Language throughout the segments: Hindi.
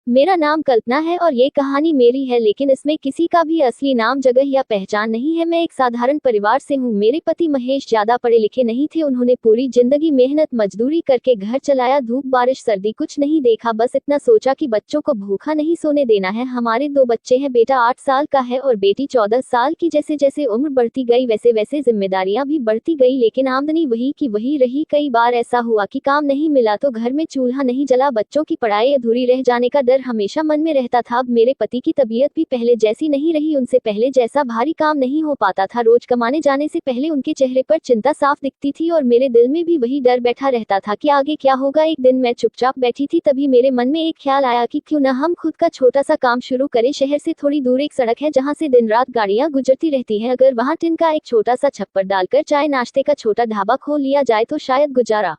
मेरा नाम कल्पना है और ये कहानी मेरी है, लेकिन इसमें किसी का भी असली नाम, जगह या पहचान नहीं है। मैं एक साधारण परिवार से हूँ। मेरे पति महेश ज्यादा पढ़े लिखे नहीं थे। उन्होंने पूरी जिंदगी मेहनत मजदूरी करके घर चलाया। धूप बारिश सर्दी कुछ नहीं देखा, बस इतना सोचा कि बच्चों को भूखा नहीं सोने देना है। हमारे 2 बच्चे हैं, बेटा 8 साल का है और बेटी 14 साल की। जैसे जैसे उम्र बढ़ती गई वैसे वैसे जिम्मेदारियां भी बढ़ती गई, लेकिन आमदनी वही की वही रही। कई बार ऐसा हुआ कि काम नहीं मिला तो घर में चूल्हा नहीं जला, बच्चों की पढ़ाई अधूरी रह जाने का डर हमेशा मन में रहता था। अब मेरे पति की तबीयत भी पहले जैसी नहीं रही, उनसे पहले जैसा भारी काम नहीं हो पाता था। रोज कमाने जाने से पहले उनके चेहरे पर चिंता साफ दिखती थी और मेरे दिल में भी वही डर बैठा रहता था कि आगे क्या होगा। एक दिन मैं चुपचाप बैठी थी, तभी मेरे मन में एक ख्याल आया कि क्यों न हम खुद का छोटा सा काम शुरू करें। शहर से थोड़ी दूर एक सड़क है जहाँ से दिन रात गाड़ियां गुजरती रहती हैं। अगर वहाँ टिन का एक छोटा सा छप्पर डालकर चाय नाश्ते का छोटा ढाबा खोल लिया जाए तो शायद गुजारा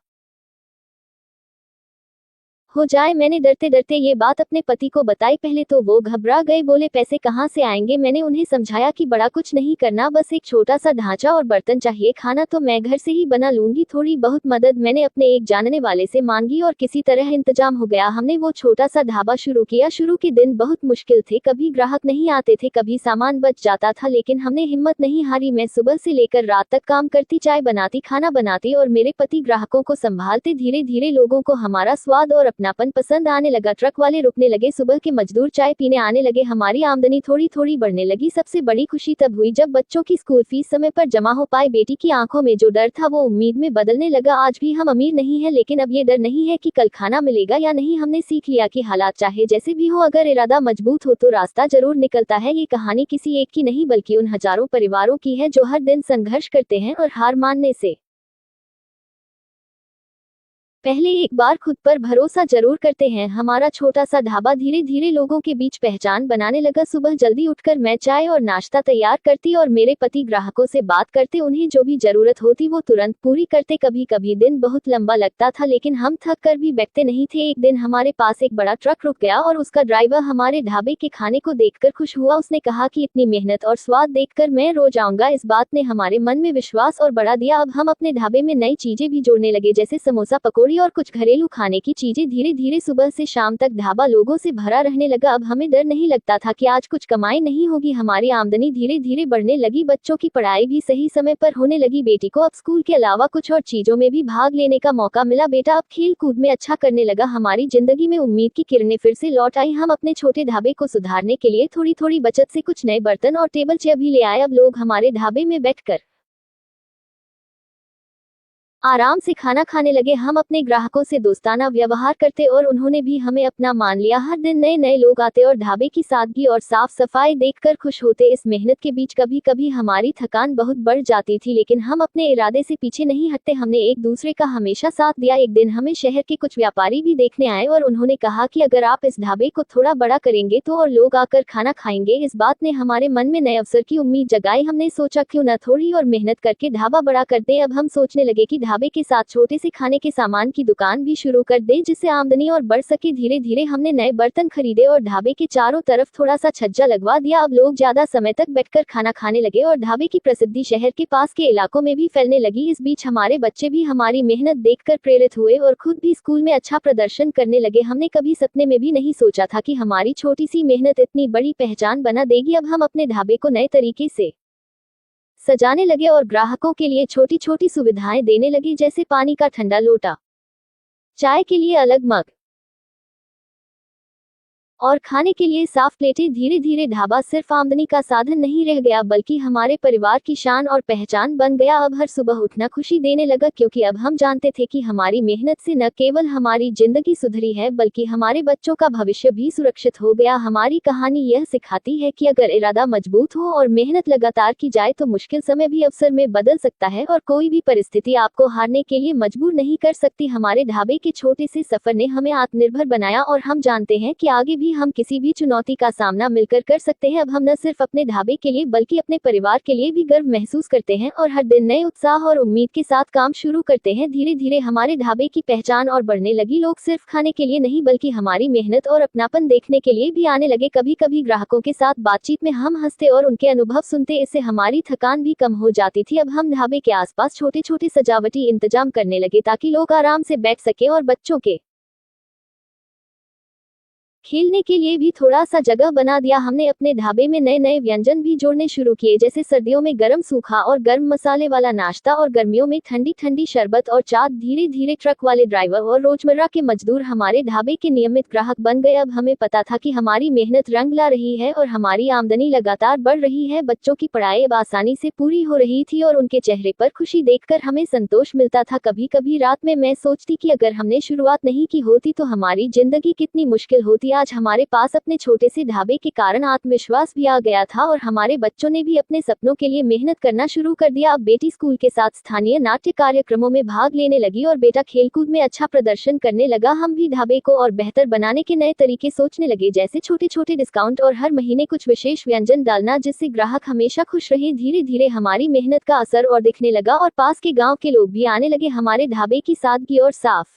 हो जाए। मैंने डरते डरते ये बात अपने पति को बताई। पहले तो वो घबरा गए, बोले पैसे कहाँ से आएंगे। मैंने उन्हें समझाया कि बड़ा कुछ नहीं करना, बस एक छोटा सा ढांचा और बर्तन चाहिए, खाना तो मैं घर से ही बना लूंगी। थोड़ी बहुत मदद मैंने अपने एक जानने वाले से मांगी और किसी तरह इंतजाम हो गया। हमने वो छोटा सा ढाबा शुरू किया। शुरू के दिन बहुत मुश्किल थे, कभी ग्राहक नहीं आते थे, कभी सामान बच जाता था, लेकिन हमने हिम्मत नहीं हारी। मैं सुबह से लेकर रात तक काम करती, चाय बनाती, खाना बनाती और मेरे पति ग्राहकों को संभालते। धीरे धीरे लोगों को हमारा स्वाद और अपनापन पसंद आने लगा। ट्रक वाले रुकने लगे, सुबह के मजदूर चाय पीने आने लगे, हमारी आमदनी थोड़ी थोड़ी बढ़ने लगी। सबसे बड़ी खुशी तब हुई जब बच्चों की स्कूल फीस समय पर जमा हो पाए। बेटी की आंखों में जो डर था वो उम्मीद में बदलने लगा। आज भी हम अमीर नहीं है, लेकिन अब ये डर नहीं है कि कल खाना मिलेगा या नहीं। हमने सीख लिया कि हालात चाहे जैसे भी हो, अगर इरादा मजबूत हो तो रास्ता जरूर निकलता है। ये कहानी किसी एक की नहीं बल्कि उन हजारों परिवारों की है जो हर दिन संघर्ष करते हैं और हार मानने से पहले एक बार खुद पर भरोसा जरूर करते हैं। हमारा छोटा सा ढाबा धीरे धीरे लोगों के बीच पहचान बनाने लगा। सुबह जल्दी उठकर मैं चाय और नाश्ता तैयार करती और मेरे पति ग्राहकों से बात करते, उन्हें जो भी जरूरत होती वो तुरंत पूरी करते। कभी कभी दिन बहुत लंबा लगता था, लेकिन हम थक कर भी बैठते नहीं थे। एक दिन हमारे पास एक बड़ा ट्रक रुक गया और उसका ड्राइवर हमारे ढाबे के खाने को देखकर खुश हुआ। उसने कहा कि इतनी मेहनत और स्वाद देखकर मैं रोज आऊंगा। इस बात ने हमारे मन में विश्वास और बढ़ा दिया। अब हम अपने ढाबे में नई चीजें भी जोड़ने लगे, जैसे समोसा, पकौड़ी और कुछ घरेलू खाने की चीजें। धीरे धीरे सुबह से शाम तक ढाबा लोगों से भरा रहने लगा। अब हमें डर नहीं लगता था कि आज कुछ कमाई नहीं होगी। हमारी आमदनी धीरे धीरे बढ़ने लगी, बच्चों की पढ़ाई भी सही समय पर होने लगी। बेटी को अब स्कूल के अलावा कुछ और चीजों में भी भाग लेने का मौका मिला। बेटा अब खेल कूद में अच्छा करने लगा। हमारी जिंदगी में उम्मीद की किरणें फिर से लौट आई। हम अपने छोटे ढाबे को सुधारने के लिए थोड़ी थोड़ी बचत से कुछ नए बर्तन और टेबल चेयर भी ले आए। अब लोग हमारे ढाबे में बैठकर आराम से खाना खाने लगे। हम अपने ग्राहकों से दोस्ताना व्यवहार करते और उन्होंने भी हमें अपना मान लिया। हर दिन नए नए लोग आते और ढाबे की सादगी और साफ सफाई देखकर खुश होते। इस मेहनत के बीच कभी कभी हमारी थकान बहुत बढ़ जाती थी, लेकिन हम अपने इरादे से पीछे नहीं हटते। हमने एक दूसरे का हमेशा साथ दिया। एक दिन हमें शहर के कुछ व्यापारी भी देखने आए और उन्होंने कहा कि अगर आप इस ढाबे को थोड़ा बड़ा करेंगे तो और लोग आकर खाना खाएंगे। इस बात ने हमारे मन में नए अवसर की उम्मीद जगाई। हमने सोचा क्यों न थोड़ी और मेहनत करके ढाबा बड़ा कर दें। अब हम सोचने लगे कि ढाबे के साथ छोटे से खाने के सामान की दुकान भी शुरू कर दें, जिससे आमदनी और बढ़ सके। धीरे धीरे हमने नए बर्तन खरीदे और ढाबे के चारों तरफ थोड़ा सा छज्जा लगवा दिया। अब लोग ज्यादा समय तक बैठकर खाना खाने लगे और ढाबे की प्रसिद्धि शहर के पास के इलाकों में भी फैलने लगी। इस बीच हमारे बच्चे भी हमारी मेहनत देखकर प्रेरित हुए और खुद भी स्कूल में अच्छा प्रदर्शन करने लगे। हमने कभी सपने में भी नहीं सोचा था कि हमारी छोटी सी मेहनत इतनी बड़ी पहचान बना देगी। अब हम अपने ढाबे को नए तरीके से सजाने लगे और ग्राहकों के लिए छोटी छोटी सुविधाएं देने लगे, जैसे पानी का ठंडा लोटा, चाय के लिए अलग मग और खाने के लिए साफ प्लेटें। धीरे धीरे ढाबा सिर्फ आमदनी का साधन नहीं रह गया, बल्कि हमारे परिवार की शान और पहचान बन गया। अब हर सुबह उठना खुशी देने लगा, क्योंकि अब हम जानते थे कि हमारी मेहनत से न केवल हमारी जिंदगी सुधरी है, बल्कि हमारे बच्चों का भविष्य भी सुरक्षित हो गया। हमारी कहानी यह सिखाती है कि अगर इरादा मजबूत हो और मेहनत लगातार की जाए तो मुश्किल समय भी अवसर में बदल सकता है और कोई भी परिस्थिति आपको हारने के लिए मजबूर नहीं कर सकती। हमारे ढाबे के छोटे से सफर ने हमें आत्मनिर्भर बनाया और हम जानते हैं कि आगे भी हम किसी भी चुनौती का सामना मिलकर कर सकते हैं। अब हम न सिर्फ अपने ढाबे के लिए बल्कि अपने परिवार के लिए भी गर्व महसूस करते हैं और हर दिन नए उत्साह और उम्मीद के साथ काम शुरू करते हैं। धीरे धीरे हमारे ढाबे की पहचान और बढ़ने लगी। लोग सिर्फ खाने के लिए नहीं बल्कि हमारी मेहनत और अपनापन देखने के लिए भी आने लगे। कभी कभी ग्राहकों के साथ बातचीत में हम हंसते और उनके अनुभव सुनते, इससे हमारी थकान भी कम हो जाती थी। अब हम ढाबे के आसपास छोटे छोटे सजावटी इंतजाम करने लगे ताकि लोग आराम से बैठ सके और बच्चों के खेलने के लिए भी थोड़ा सा जगह बना दिया हमने। अपने ढाबे में नए नए व्यंजन भी जोड़ने शुरू किए, जैसे सर्दियों में गर्म सूखा और गर्म मसाले वाला नाश्ता और गर्मियों में ठंडी ठंडी शरबत और चाट। धीरे धीरे ट्रक वाले ड्राइवर और रोजमर्रा के मजदूर हमारे ढाबे के नियमित ग्राहक बन गए। अब हमें पता था कि हमारी मेहनत रंग ला रही है और हमारी आमदनी लगातार बढ़ रही है। बच्चों की पढ़ाई अब आसानी से पूरी हो रही थी और उनके चेहरे पर खुशी देखकर हमें संतोष मिलता था। कभी कभी रात में मैं सोचती कि अगर हमने शुरुआत नहीं की होती तो हमारी जिंदगी कितनी मुश्किल होती। आज हमारे पास अपने छोटे से ढाबे के कारण आत्मविश्वास भी आ गया था और हमारे बच्चों ने भी अपने सपनों के लिए मेहनत करना शुरू कर दिया। अब बेटी स्कूल के साथ स्थानीय नाट्य कार्यक्रमों में भाग लेने लगी और बेटा खेलकूद में अच्छा प्रदर्शन करने लगा। हम भी ढाबे को और बेहतर बनाने के नए तरीके सोचने लगे, जैसे छोटे छोटे डिस्काउंट और हर महीने कुछ विशेष व्यंजन डालना जिससे ग्राहक हमेशा खुश रहे। धीरे धीरे हमारी मेहनत का असर और दिखने लगा और पास के गांव के लोग भी आने लगे। हमारे ढाबे की सादगी और साफ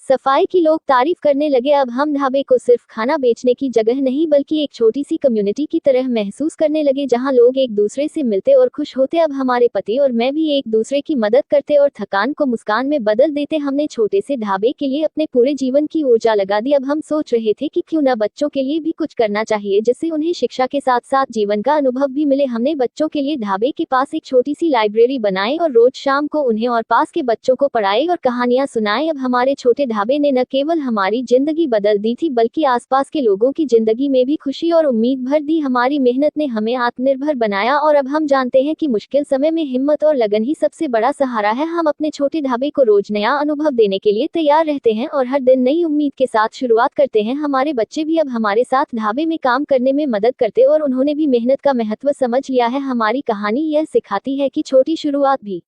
सफाई की लोग तारीफ करने लगे। अब हम ढाबे को सिर्फ खाना बेचने की जगह नहीं बल्कि एक छोटी सी कम्युनिटी की तरह महसूस करने लगे, जहां लोग एक दूसरे से मिलते और खुश होते। अब हमारे पति और मैं भी एक दूसरे की मदद करते और थकान को मुस्कान में बदल देते। हमने छोटे से ढाबे के लिए अपने पूरे जीवन की ऊर्जा लगा दी। अब हम सोच रहे थे कि क्यों न बच्चों के लिए भी कुछ करना चाहिए, जिससे उन्हें शिक्षा के साथ साथ जीवन का अनुभव भी मिले। हमने बच्चों के लिए ढाबे के पास एक छोटी सी लाइब्रेरी बनाई और रोज शाम को उन्हें और पास के बच्चों को पढ़ाई और कहानियां सुनाई। अब हमारे छोटे ढाबे ने न केवल हमारी जिंदगी बदल दी थी बल्कि आसपास के लोगों की जिंदगी में भी खुशी और उम्मीद भर दी। हमारी मेहनत ने हमें आत्मनिर्भर बनाया और अब हम जानते हैं कि मुश्किल समय में हिम्मत और लगन ही सबसे बड़ा सहारा है। हम अपने छोटे ढाबे को रोज नया अनुभव देने के लिए तैयार रहते हैं और हर दिन नई उम्मीद के साथ शुरुआत करते हैं। हमारे बच्चे भी अब हमारे साथ ढाबे में काम करने में मदद करते और उन्होंने भी मेहनत का महत्व समझ लिया है। हमारी कहानी यह सिखाती है कि छोटी शुरुआत भी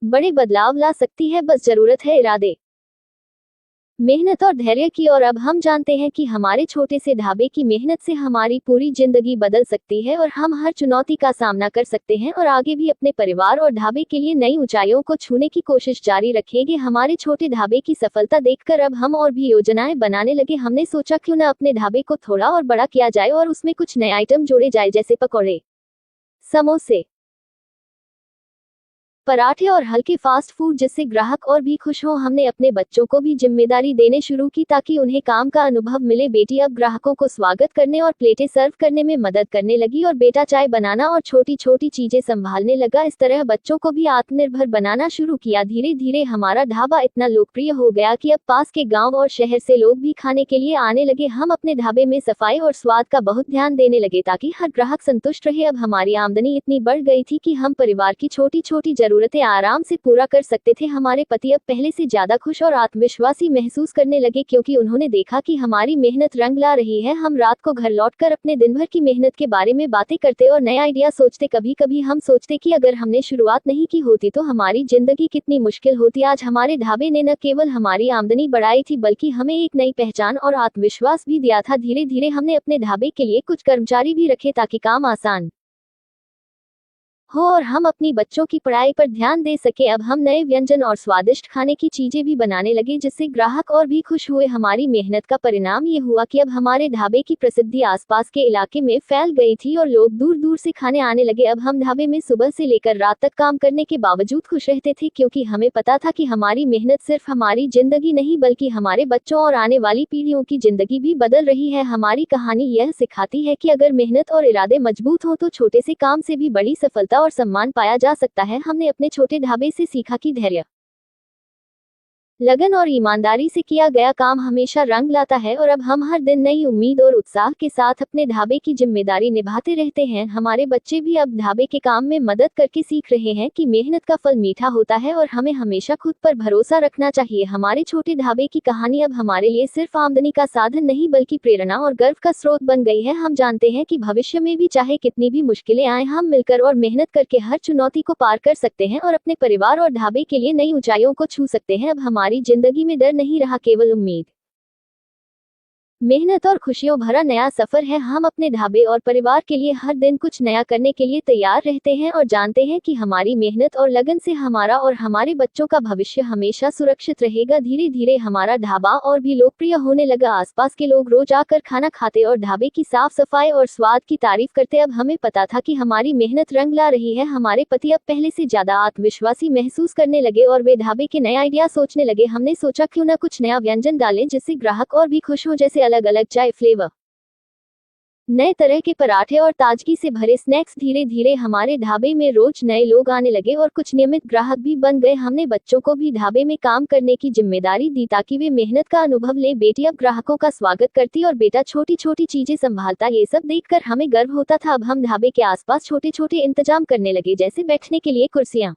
बड़े बदलाव ला सकती है, बस जरूरत है इरादे, मेहनत और धैर्य की। और अब हम जानते हैं कि हमारे छोटे से ढाबे की मेहनत से हमारी पूरी जिंदगी बदल सकती है और हम हर चुनौती का सामना कर सकते हैं और आगे भी अपने परिवार और ढाबे के लिए नई ऊंचाइयों को छूने की कोशिश जारी रखेंगे। हमारे छोटे ढाबे की सफलता देखकर अब हम और भी योजनाएं बनाने लगे। हमने सोचा क्यों न अपने ढाबे को थोड़ा और बड़ा किया जाए और उसमें कुछ नए आइटम जोड़े जाए, जैसे पकौड़े, समोसे, पराठे और हल्के फास्ट फूड, जिससे ग्राहक और भी खुश हों। हमने अपने बच्चों को भी जिम्मेदारी देने शुरू की ताकि उन्हें काम का अनुभव मिले। बेटी अब ग्राहकों को स्वागत करने और प्लेटें सर्व करने में मदद करने लगी और बेटा चाय बनाना और छोटी छोटी चीजें संभालने लगा। इस तरह बच्चों को भी आत्मनिर्भर बनाना शुरू किया। धीरे धीरे हमारा ढाबा इतना लोकप्रिय हो गया कि अब पास के गाँव और शहर से लोग भी खाने के लिए आने लगे। हम अपने ढाबे में सफाई और स्वाद का बहुत ध्यान देने लगे ताकि हर ग्राहक संतुष्ट रहे। अब हमारी आमदनी इतनी बढ़ गई थी कि हम परिवार की छोटी छोटी जरूरतें आराम से पूरा कर सकते थे। हमारे पति अब पहले से ज्यादा खुश और आत्मविश्वासी महसूस करने लगे क्योंकि उन्होंने देखा कि हमारी मेहनत रंग ला रही है। हम रात को घर लौटकर अपने दिन भर की मेहनत के बारे में बातें करते और नए आइडिया सोचते। कभी कभी हम सोचते कि अगर हमने शुरुआत नहीं की होती तो हमारी जिंदगी कितनी मुश्किल होती। आज हमारे ढाबे ने न केवल हमारी आमदनी बढ़ाई थी बल्कि हमें एक नई पहचान और आत्मविश्वास भी दिया था। धीरे धीरे हमने अपने ढाबे के लिए कुछ कर्मचारी भी रखे ताकि काम आसान हो और हम अपनी बच्चों की पढ़ाई पर ध्यान दे सके। अब हम नए व्यंजन और स्वादिष्ट खाने की चीजें भी बनाने लगे जिससे ग्राहक और भी खुश हुए। हमारी मेहनत का परिणाम ये हुआ कि अब हमारे ढाबे की प्रसिद्धि आसपास के इलाके में फैल गई थी और लोग दूर दूर से खाने आने लगे। अब हम ढाबे में सुबह से लेकर रात तक काम करने के बावजूद खुश रहते थे क्योंकि हमें पता था कि हमारी मेहनत सिर्फ हमारी जिंदगी नहीं बल्कि हमारे बच्चों और आने वाली पीढ़ियों की जिंदगी भी बदल रही है। हमारी कहानी यह सिखाती है कि अगर मेहनत और इरादे मजबूत हों तो छोटे से काम से भी बड़ी सफलता और सम्मान पाया जा सकता है। हमने अपने छोटे ढाबे से सीखा कि धैर्य, लगन और ईमानदारी से किया गया काम हमेशा रंग लाता है और अब हम हर दिन नई उम्मीद और उत्साह के साथ अपने ढाबे की जिम्मेदारी निभाते रहते हैं। हमारे बच्चे भी अब ढाबे के काम में मदद करके सीख रहे हैं कि मेहनत का फल मीठा होता है और हमें हमेशा खुद पर भरोसा रखना चाहिए। हमारे छोटे ढाबे की कहानी अब हमारे लिए सिर्फ आमदनी का साधन नहीं बल्कि प्रेरणा और गर्व का स्रोत बन गई है। हम जानते हैं कि भविष्य में भी चाहे कितनी भी मुश्किलें आए, हम मिलकर और मेहनत करके हर चुनौती को पार कर सकते हैं और अपने परिवार और ढाबे के लिए नई ऊंचाइयों को छू सकते हैं। अब हमारी जिंदगी में डर नहीं रहा, केवल उम्मीद। मेहनत और खुशियों भरा नया सफर है। हम अपने ढाबे और परिवार के लिए हर दिन कुछ नया करने के लिए तैयार रहते हैं और जानते हैं कि हमारी मेहनत और लगन से हमारा और हमारे बच्चों का भविष्य हमेशा सुरक्षित रहेगा। धीरे धीरे हमारा ढाबा और भी लोकप्रिय होने लगा। आसपास के लोग रोज आकर खाना खाते और ढाबे की साफ सफाई और स्वाद की तारीफ करते। अब हमें पता था कि हमारी मेहनत रंग ला रही है। हमारे पति अब पहले से ज्यादा आत्मविश्वासी महसूस करने लगे और वे ढाबे के नए आइडिया सोचने लगे। हमने सोचा क्यों न कुछ नया व्यंजन डालें जिससे ग्राहक और भी खुश हो, जैसे अलग अलग चाय फ्लेवर, नए तरह के पराठे और ताजगी से भरे स्नैक्स। धीरे धीरे हमारे ढाबे में रोज नए लोग आने लगे और कुछ नियमित ग्राहक भी बन गए। हमने बच्चों को भी ढाबे में काम करने की जिम्मेदारी दी ताकि वे मेहनत का अनुभव ले। बेटी अब ग्राहकों का स्वागत करती और बेटा छोटी छोटी चीजें संभालता। ये सब देखकर हमें गर्व होता था। अब हम ढाबे के आसपास छोटे छोटे इंतजाम करने लगे, जैसे बैठने के लिए कुर्सियां,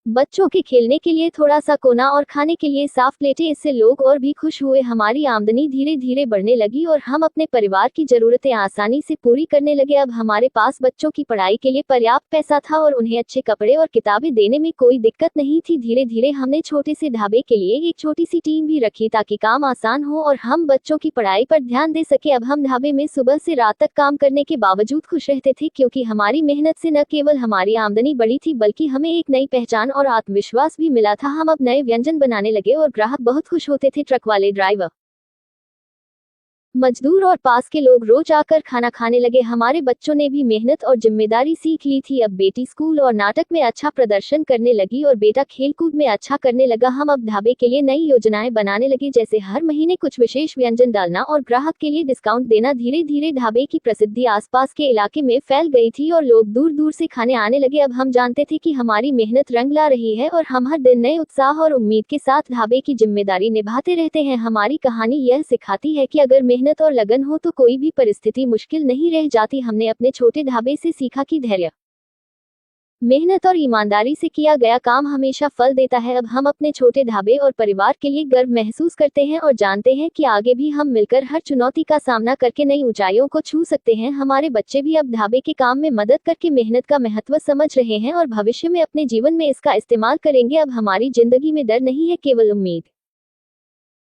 बच्चों के खेलने के लिए थोड़ा सा कोना और खाने के लिए साफ प्लेटें। इससे लोग और भी खुश हुए। हमारी आमदनी धीरे धीरे बढ़ने लगी और हम अपने परिवार की जरूरतें आसानी से पूरी करने लगे। अब हमारे पास बच्चों की पढ़ाई के लिए पर्याप्त पैसा था और उन्हें अच्छे कपड़े और किताबें देने में कोई दिक्कत नहीं थी। धीरे धीरे हमने छोटे से ढाबे के लिए एक छोटी सी टीम भी रखी ताकि काम आसान हो और हम बच्चों की पढ़ाई पर ध्यान दे सके। अब हम ढाबे में सुबह से रात तक काम करने के बावजूद खुश रहते थे, क्योंकि हमारी मेहनत से न केवल हमारी आमदनी बढ़ी थी बल्कि हमें एक नई पहचान और आत्मविश्वास भी मिला था। हम अब नए व्यंजन बनाने लगे और ग्राहक बहुत खुश होते थे। ट्रक वाले, ड्राइवर, मजदूर और पास के लोग रोज आकर खाना खाने लगे। हमारे बच्चों ने भी मेहनत और जिम्मेदारी सीख ली थी। अब बेटी स्कूल और नाटक में अच्छा प्रदर्शन करने लगी और बेटा खेलकूद में अच्छा करने लगा। हम अब ढाबे के लिए नई योजनाएं बनाने लगे, जैसे हर महीने कुछ विशेष व्यंजन डालना और ग्राहक के लिए डिस्काउंट देना। धीरे धीरे ढाबे की प्रसिद्धि आसपास के इलाके में फैल गई थी और लोग दूर दूर से खाने आने लगे। अब हम जानते थे कि हमारी मेहनत रंग ला रही है और हम हर दिन नए उत्साह और उम्मीद के साथ ढाबे की जिम्मेदारी निभाते रहते हैं। हमारी कहानी यह सिखाती है कि अगर मेहनत और लगन हो तो कोई भी परिस्थिति मुश्किल नहीं रह जाती। हमने अपने छोटे ढाबे से सीखा कि धैर्य, मेहनत और ईमानदारी से किया गया काम हमेशा फल देता है। अब हम अपने छोटे ढाबे और परिवार के लिए गर्व महसूस करते हैं और जानते हैं कि आगे भी हम मिलकर हर चुनौती का सामना करके नई ऊंचाइयों को छू सकते हैं। हमारे बच्चे भी अब ढाबे के काम में मदद करके मेहनत का महत्व समझ रहे हैं और भविष्य में अपने जीवन में इसका इस्तेमाल करेंगे। अब हमारी जिंदगी में डर नहीं है, केवल उम्मीद,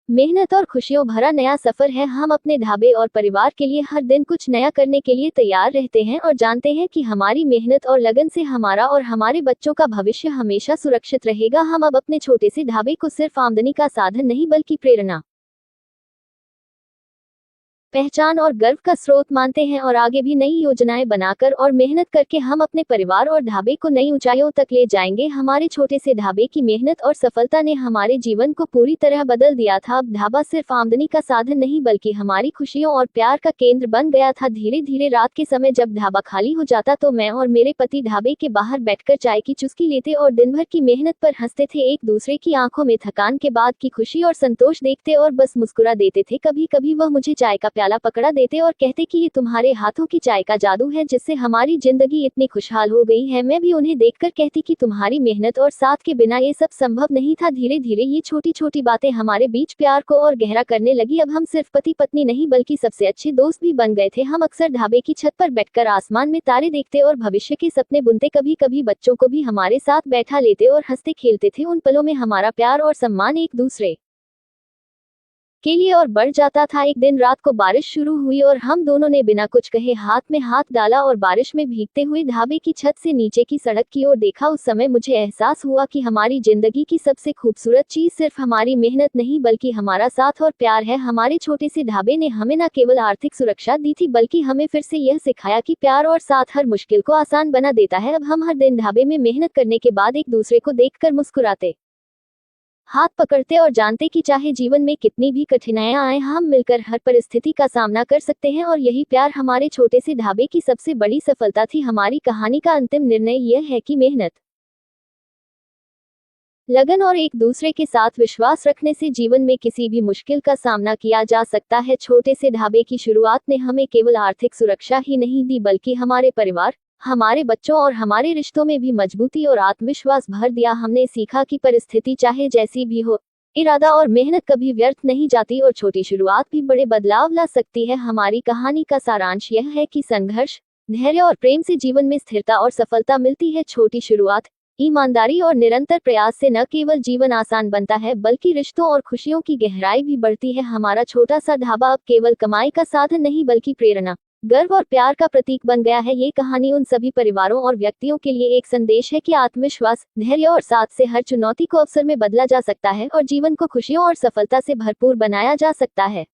मेहनत और खुशियों भरा नया सफर है। हम अपने ढाबे और परिवार के लिए हर दिन कुछ नया करने के लिए तैयार रहते हैं और जानते हैं कि हमारी मेहनत और लगन से हमारा और हमारे बच्चों का भविष्य हमेशा सुरक्षित रहेगा। हम अब अपने छोटे से ढाबे को सिर्फ आमदनी का साधन नहीं बल्कि प्रेरणा, पहचान और गर्व का स्रोत मानते हैं और आगे भी नई योजनाएं बनाकर और मेहनत करके हम अपने परिवार और ढाबे को नई ऊंचाइयों तक ले जाएंगे। हमारे छोटे से ढाबे की मेहनत और सफलता ने हमारे जीवन को पूरी तरह बदल दिया था। अब ढाबा सिर्फ आमदनी का साधन नहीं बल्कि हमारी खुशियों और प्यार का केंद्र बन गया था। धीरे धीरे रात के समय जब ढाबा खाली हो जाता तो मैं और मेरे पति ढाबे के बाहर बैठकर चाय की चुस्की लेते और दिन भर की मेहनत पर हंसते थे। एक दूसरे की आंखों में थकान के बाद की खुशी और संतोष देखते और बस मुस्कुरा देते थे। कभी कभी वह मुझे चाय का प्याला पकड़ा देते और कहते कि ये तुम्हारे हाथों की चाय का जादू है जिससे हमारी जिंदगी इतनी खुशहाल हो गई है। मैं भी उन्हें देखकर कहती कि तुम्हारी मेहनत और साथ के बिना ये सब संभव नहीं था। धीरे धीरे ये छोटी छोटी बातें हमारे बीच प्यार को और गहरा करने लगी। अब हम सिर्फ पति पत्नी नहीं बल्कि सबसे अच्छे दोस्त भी बन गए थे। हम अक्सर ढाबे की छत पर बैठकर आसमान में तारे देखते और भविष्य के सपने बुनते। कभी कभी बच्चों को भी हमारे साथ बैठा लेते और हंसते खेलते थे। उन पलों में हमारा प्यार और सम्मान एक दूसरे के लिए और बढ़ जाता था। एक दिन रात को बारिश शुरू हुई और हम दोनों ने बिना कुछ कहे हाथ में हाथ डाला और बारिश में भीगते हुए ढाबे की छत से नीचे की सड़क की ओर देखा। उस समय मुझे एहसास हुआ कि हमारी जिंदगी की सबसे खूबसूरत चीज सिर्फ हमारी मेहनत नहीं बल्कि हमारा साथ और प्यार है। हमारे छोटे से ढाबे ने हमें न केवल आर्थिक सुरक्षा दी थी बल्कि हमें फिर से यह सिखाया कि प्यार और साथ हर मुश्किल को आसान बना देता है। अब हम हर दिन ढाबे में मेहनत करने के बाद एक दूसरे को देखकर मुस्कुराते, हाथ पकड़ते और जानते कि चाहे जीवन में कितनी भी कठिनाइयां आए हम मिलकर हर परिस्थिति का सामना कर सकते हैं। और यही प्यार हमारे छोटे से ढाबे की सबसे बड़ी सफलता थी। हमारी कहानी का अंतिम निर्णय यह है कि मेहनत, लगन और एक दूसरे के साथ विश्वास रखने से जीवन में किसी भी मुश्किल का सामना किया जा सकता है। छोटे से ढाबे की शुरुआत ने हमें केवल आर्थिक सुरक्षा ही नहीं दी बल्कि हमारे परिवार, हमारे बच्चों और हमारे रिश्तों में भी मजबूती और आत्मविश्वास भर दिया। हमने सीखा कि परिस्थिति चाहे जैसी भी हो, इरादा और मेहनत कभी व्यर्थ नहीं जाती और छोटी शुरुआत भी बड़े बदलाव ला सकती है। हमारी कहानी का सारांश यह है कि संघर्ष, धैर्य और प्रेम से जीवन में स्थिरता और सफलता मिलती है। छोटी शुरुआत, ईमानदारी और निरंतर प्रयास से न केवल जीवन आसान बनता है बल्कि रिश्तों और खुशियों की गहराई भी बढ़ती है। हमारा छोटा सा ढाबा अब केवल कमाई का साधन नहीं बल्कि प्रेरणा, गर्व और प्यार का प्रतीक बन गया है। ये कहानी उन सभी परिवारों और व्यक्तियों के लिए एक संदेश है कि आत्मविश्वास, धैर्य और साथ से हर चुनौती को अवसर में बदला जा सकता है और जीवन को खुशियों और सफलता से भरपूर बनाया जा सकता है।